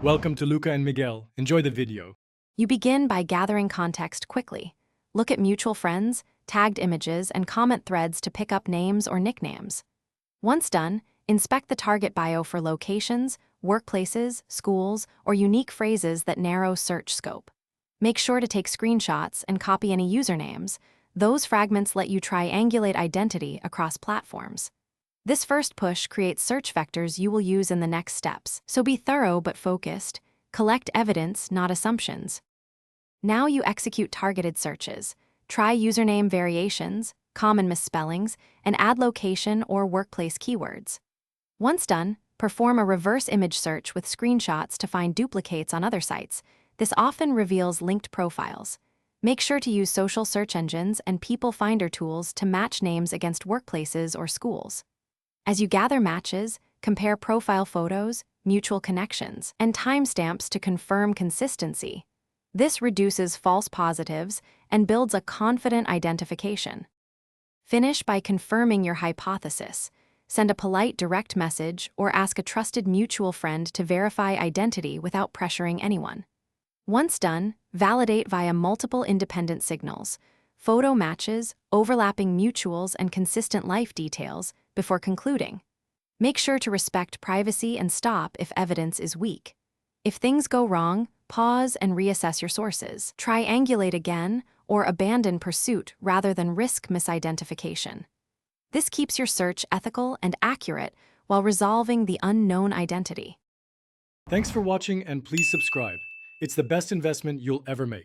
Welcome to Luca and Miguel. Enjoy the video. You begin by gathering context quickly. Look at mutual friends, tagged images, and comment threads to pick up names or nicknames. Once done, inspect the target bio for locations, workplaces, schools, or unique phrases that narrow search scope. Make sure to take screenshots and copy any usernames. Those fragments let you triangulate identity across platforms. This first push creates search vectors you will use in the next steps, so be thorough but focused. Collect evidence, not assumptions. Now you execute targeted searches. Try username variations, common misspellings, and add location or workplace keywords. Once done, perform a reverse image search with screenshots to find duplicates on other sites. This often reveals linked profiles. Make sure to use social search engines and people finder tools to match names against workplaces or schools. As you gather matches, compare profile photos, mutual connections, and timestamps to confirm consistency. This reduces false positives and builds a confident identification. Finish by confirming your hypothesis. Send a polite direct message or ask a trusted mutual friend to verify identity without pressuring anyone. Once done, validate via multiple independent signals, photo matches, overlapping mutuals, and consistent life details before concluding. Make sure to respect privacy and stop if evidence is weak. If things go wrong, pause and reassess your sources. Triangulate again or abandon pursuit rather than risk misidentification. This keeps your search ethical and accurate while resolving the unknown identity. Thanks for watching and please subscribe. It's the best investment you'll ever make.